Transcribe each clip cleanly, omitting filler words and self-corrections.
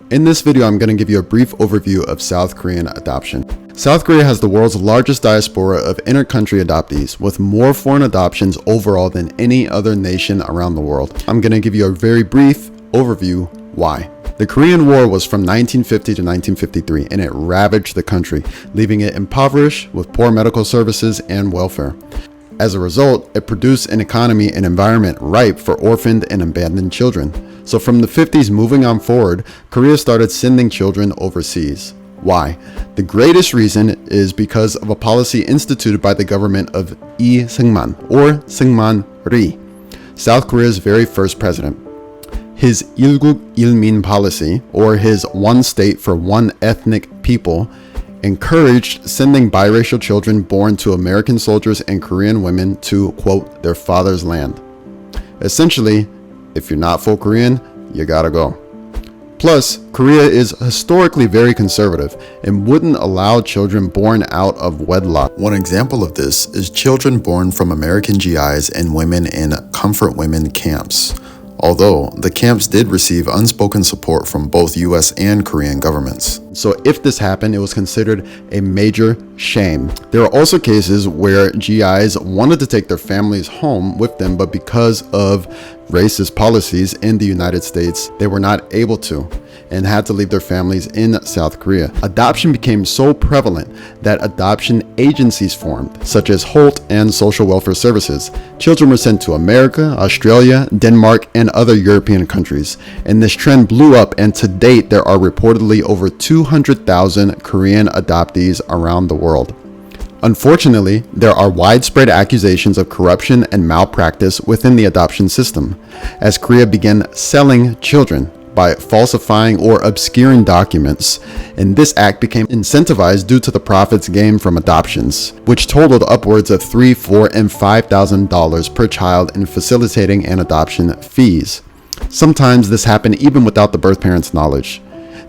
In this video, I'm going to give you a brief overview of South Korean adoption. South Korea has the world's largest diaspora of inter-country adoptees, with more foreign adoptions overall than any other nation around the world. I'm going to give you a very brief overview why. The Korean War was from 1950 to 1953, and it ravaged the country, leaving it impoverished with poor medical services and welfare. As a result, it produced an economy and environment ripe for orphaned and abandoned children. So from the 50s moving on forward, Korea started sending children overseas. Why? The greatest reason is because of a policy instituted by the government of Lee Seung-man, or Seung-man Rhee, South Korea's very first president. His 일국 일민 policy, or his one state for one ethnic people, encouraged sending biracial children born to American soldiers and Korean women to, quote, their father's land. Essentially, if you're not full Korean, you gotta go. Plus, Korea is historically very conservative and wouldn't allow children born out of wedlock. One example of this is children born from American GIs and women in comfort women camps. Although the camps did receive unspoken support from both US and Korean governments. So if this happened, it was considered a major shame. There are also cases where GIs wanted to take their families home with them, but because of racist policies in the United States, they were not able to and had to leave their families in South Korea. Adoption became so prevalent that adoption agencies formed, such as Holt and Social Welfare Services. Children were sent to America, Australia, Denmark, and other European countries. And this trend blew up, and to date, there are reportedly over 200,000 Korean adoptees around the world. Unfortunately, there are widespread accusations of corruption and malpractice within the adoption system, as Korea began selling children by falsifying or obscuring documents, and this act became incentivized due to the profits gained from adoptions, which totaled upwards of $3,000, $4,000, and $5,000 per child in facilitating and adoption fees. Sometimes this happened even without the birth parents' knowledge.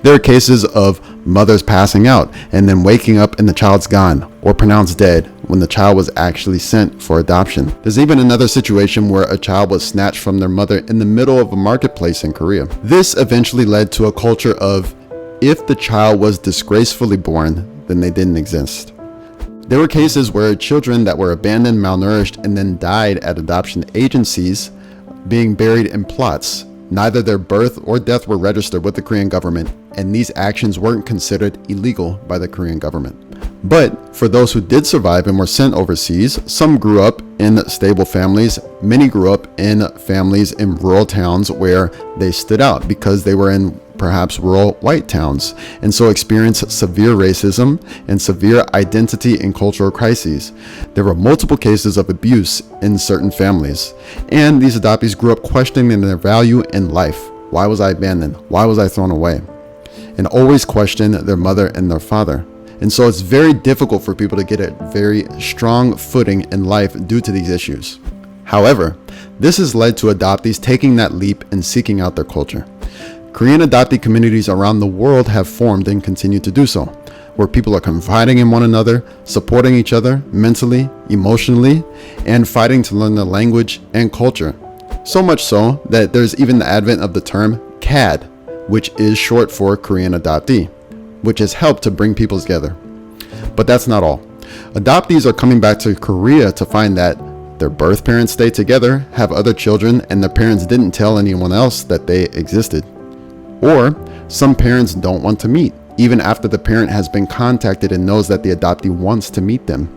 There are cases of mothers passing out and then waking up and the child's gone or pronounced dead when the child was actually sent for adoption. There's even another situation where a child was snatched from their mother in the middle of a marketplace in Korea. This eventually led to a culture of, if the child was disgracefully born, then they didn't exist. There were cases where children that were abandoned, malnourished, and then died at adoption agencies being buried in plots. Neither their birth or death were registered with the Korean government, and these actions weren't considered illegal by the Korean government. But for those who did survive and were sent overseas, some grew up in stable families. Many grew up in families in rural towns where they stood out because they were in perhaps rural white towns, and so experienced severe racism and severe identity and cultural crises. There were multiple cases of abuse in certain families, and these adoptees grew up questioning their value in life. Why was I abandoned? Why was I thrown away? And always questioned their mother and their father. And so it's very difficult for people to get a very strong footing in life due to these issues. However, this has led to adoptees taking that leap and seeking out their culture. Korean adoptee communities around the world have formed and continue to do so, where people are confiding in one another, supporting each other mentally, emotionally, and fighting to learn the language and culture. So much so that there's even the advent of the term KAD, which is short for Korean adoptee, which has helped to bring people together. But that's not all. Adoptees are coming back to Korea to find that their birth parents stay together, have other children, and their parents didn't tell anyone else that they existed. Or some parents don't want to meet, even after the parent has been contacted and knows that the adoptee wants to meet them.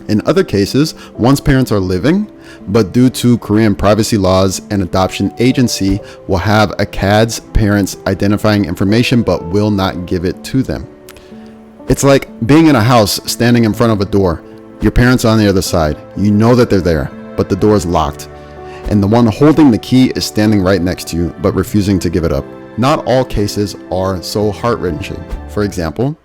In other cases, once parents are living, but due to Korean privacy laws, an adoption agency will have a KAD's parents' identifying information but will not give it to them. It's like being in a house standing in front of a door. Your parents are on the other side. You know that they're there, but the door is locked. And the one holding the key is standing right next to you but refusing to give it up. Not all cases are so heart-wrenching. For example,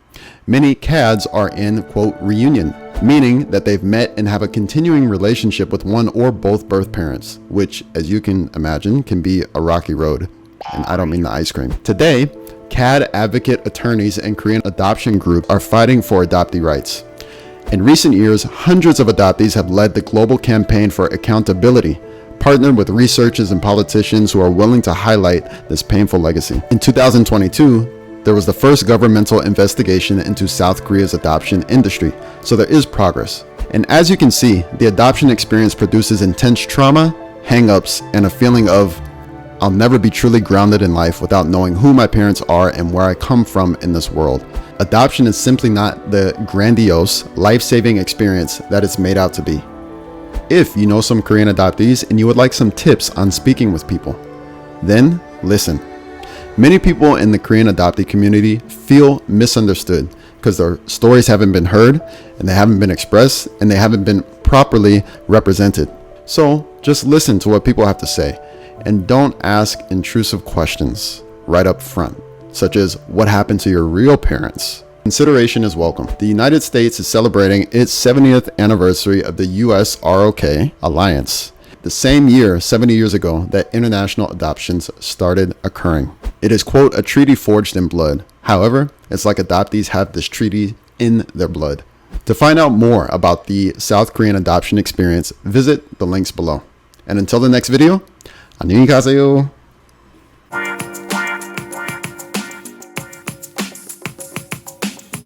many KADs are in, quote, reunion, meaning that they've met and have a continuing relationship with one or both birth parents, which, as you can imagine, can be a rocky road. And I don't mean the ice cream. Today, KAD advocate attorneys and Korean adoption groups are fighting for adoptee rights. In recent years, hundreds of adoptees have led the global campaign for accountability, partnered with researchers and politicians who are willing to highlight this painful legacy. In 2022, there was the first governmental investigation into South Korea's adoption industry, so there is progress. And as you can see, the adoption experience produces intense trauma, hang-ups, and a feeling of, I'll never be truly grounded in life without knowing who my parents are and where I come from in this world. Adoption is simply not the grandiose, life-saving experience that it's made out to be. If you know some Korean adoptees and you would like some tips on speaking with people, then listen. Many people in the Korean adoptee community feel misunderstood because their stories haven't been heard and they haven't been expressed and they haven't been properly represented. So just listen to what people have to say and don't ask intrusive questions right up front, such as what happened to your real parents. Consideration is welcome. The United States is celebrating its 70th anniversary of the US ROK Alliance, the same year, 70 years ago, that international adoptions started occurring. It is, quote, a treaty forged in blood. However, it's like adoptees have this treaty in their blood. To find out more about the South Korean adoption experience, visit the links below. And until the next video, 안녕히 가세요.